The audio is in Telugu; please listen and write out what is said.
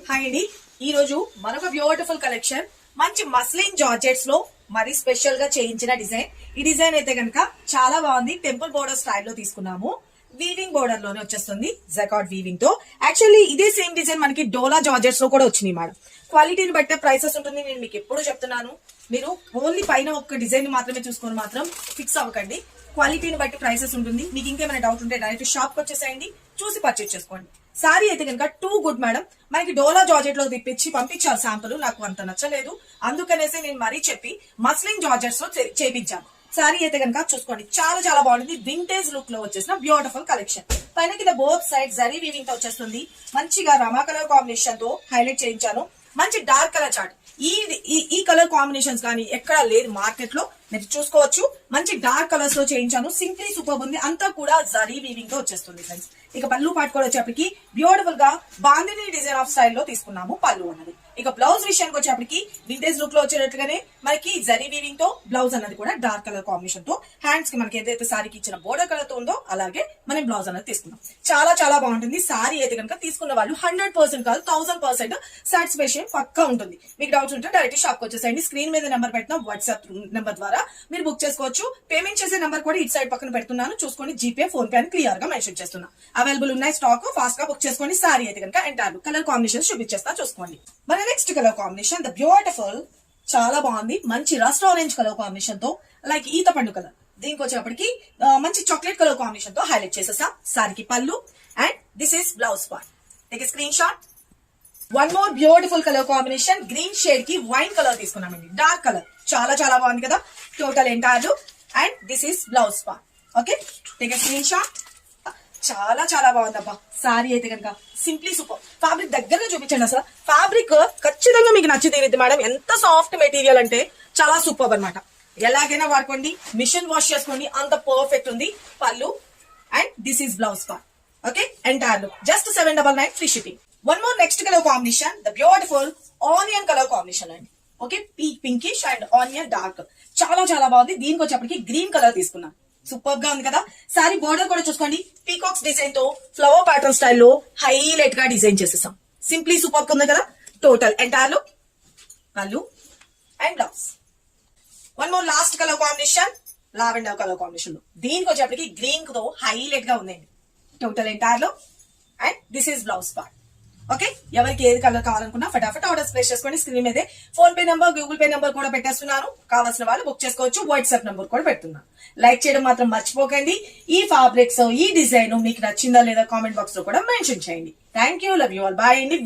హాయ్ అండి. ఈ రోజు మరొక బ్యూటిఫుల్ కలెక్షన్ మంచి మస్లిన్ జార్జెట్స్ లో మరి స్పెషల్ గా చేయించిన డిజైన్. ఈ డిజైన్ అయితే గనక చాలా బాగుంది. టెంపుల్ బోర్డర్ స్టైల్లో తీసుకున్నాము. వీవింగ్ బోర్డర్ లోనే వచ్చేస్తుంది, జకార్డ్ వీవింగ్ తో. యాక్చువల్లీ ఇదే సేమ్ డిజైన్ మనకి డోలా జార్జెట్స్ లో కూడా వచ్చినాయి మేడం. క్వాలిటీని బట్టే ప్రైసెస్ ఉంటుంది. నేను మీకు ఎప్పుడు చెప్తున్నాను, మీరు ఓన్లీ పైన ఒక డిజైన్ మాత్రమే చూసుకొని మాత్రం ఫిక్స్ అవ్వకండి. క్వాలిటీని బట్టి ప్రైసెస్ ఉంటుంది. మీకు ఇంకేమైనా డౌట్ ఉంటే డైరెక్ట్ షాప్ కి వచ్చేసేయండి, చూసి పర్చేజ్ చేసుకోండి. సారీ అయితే కనుక టూ గుడ్ మేడం. మనకి డోలా జార్జెట్ లో తిప్పించి పంపించారు శాంపుల్, నాకు అంత నచ్చలేదు. అందుకనేసి నేను మరీ చెప్పి మస్లిన్ జార్జెట్స్ లో చేయించాను. సారీ అయితే కనుక చూసుకోండి, చాలా చాలా బాగుంటుంది. వింటేజ్ లుక్ లో వచ్చేసిన బ్యూటిఫుల్ కలెక్షన్. పైన కింద బోత్ సైడ్ జరీ వీవింగ్ తో వచ్చేస్తుంది. మంచిగా రమా కలర్ కాంబినేషన్ తో హైలైట్ చేయించాను. మంచి డార్క్ కలర్ చార్ట్. ఈ కలర్ కాంబినేషన్స్ కానీ ఎక్కడా లేదు మార్కెట్ లో, మీరు చూసుకోవచ్చు. మంచి డార్క్ కలర్స్ లో చేయించాను. సింప్లీ సూపర్ ఉంది. అంతా కూడా జరీ వీవింగ్ తో వచ్చేస్తుంది ఫ్రెండ్స్. ఇక పళ్ళు పాటు కూడా వచ్చేప్పటికి బ్యూటిఫుల్ గా బాందిని డిజైన్ ఆఫ్ స్టైల్ లో తీసుకున్నాము పళ్ళు అన్నది. ఇక బ్లౌజ్ విషయానికి వచ్చేప్పటికి వింటేజ్ లుక్ లో వచ్చేటట్టుగానే మనకి జరీ వీవింగ్ తో బ్లౌజ్ అన్నది కూడా డార్క్ కలర్ కాంబినేషన్ తో, హ్యాండ్స్ కి మనకి ఏదైతే సారీకి ఇచ్చిన బోర్డర్ కలర్ తో ఉందో అలాగే మనం బ్లౌజ్ అన్నది తీసుకున్నాం. చాలా చాలా బాగుంటుంది. సారీ అయితే కనుక తీసుకున్న వాళ్ళు 100% కాదు 1000% సాటిస్ఫాక్షన్ పక్కా ఉంటుంది. మీకు డౌట్స్ ఉంటే డైరెక్ట్ షాప్ వచ్చేసండి. స్క్రీన్ మీద నెంబర్ పెట్టిన వాట్సాప్ నెంబర్ ద్వారా మీరు బుక్ చేసుకోవచ్చు. పేమెంట్ చేసే నెంబర్ కూడా ఇటు సైడ్ పక్కన పెడుతున్నాను, చూసుకోండి. జీపే, ఫోన్ పే అని క్లియర్ గా మెన్షన్ చేస్తున్నా. అవైలబుల్ ఉన్నాయి స్టాక్, ఫాస్ట్ గా బుక్ చేసుకోండి. సారీ అయితే కనుక ఎంటైర్ కలర్ కాంబినేషన్ చూపించేస్తా, చూసుకోండి. మన next colour combination the beautiful, చాలా బాగుంది. మంచి రస్ట్ ఆరెంజ్ కలర్ కాంబినేషన్ తో, లైక్ ఈత పండు కలర్. దీనికి వచ్చేప్పటికి మంచి చాక్లెట్ కలర్ కాంబినేషన్ తో హైలైట్ చేసేసా. సారీకి పళ్ళు and this is blouse part. Take a screen shot. One more beautiful colour combination, green shade కి వైన్ కలర్ తీసుకున్నామండి, డార్క్ కలర్. చాలా చాలా బాగుంది కదా. Total entire and this is blouse part. Okay, take a screen shot. చాలా చాలా బాగుందబ్బా. సారీ అయితే కనుక సింప్లీ సూపర్. ఫ్యాబ్రిక్ దగ్గరగా చూపించండి. అసలు ఫ్యాబ్రిక్ ఖచ్చితంగా మీకు నచ్చి తీరుద్ది మేడం. ఎంత సాఫ్ట్ మెటీరియల్ అంటే చాలా సూపర్ అనమాట. ఎలాగైనా వాడుకోండి, మిషన్ వాష్ చేసుకోండి, అంత పర్ఫెక్ట్ ఉంది. పళ్ళు and this is blouse part. Okay, entire look just 799 free shipping. One more next colour combination the beautiful onion colour combination అండి. Okay, pinkish and onion dark. చాలా చాలా బాగుంది. దీనికి వచ్చేప్పటికి గ్రీన్ కలర్ తీసుకున్నాను. సూపర్ గా ఉంది కదా. సారీ బోర్డర్ కూడా చూసుకోండి, పీకాక్స్ డిజైన్ తో ఫ్లవర్ ప్యాటర్న్ స్టైల్లో హైలైట్ గా డిజైన్ చేసేసాం. సింప్లీ సూపర్ ఉంది కదా. టోటల్ ఎంటైర్ లుక్, పళ్ళు and blouse. One more last colour combination, lavender colour combination లో. దీనికి వచ్చేప్పటికి గ్రీన్ తో హైలైట్ గా ఉందండి. Total entire look and this is blouse part. Okay, ఎవరికి ఏది కలర్ కావాలనుకున్నా ఫటాఫట్ ఆర్డర్స్ ప్లేస్ చేసుకోండి. స్క్రీన్ మీదే phone pay number, Google pay number కూడా పెట్టేస్తున్నాను. కావాల్సిన వాళ్ళు బుక్ చేసుకోవచ్చు. వాట్సాప్ నంబర్ కూడా పెడుతున్నాను. లైక్ చేయడం మాత్రం మర్చిపోకండి. ఈ ఫ్యాబ్రిక్స్, ఈ డిజైన్ మీకు నచ్చిందా లేదా కామెంట్ బాక్స్ లో కూడా మెన్షన్ చేయండి. Thank you, love you all, bye అండి.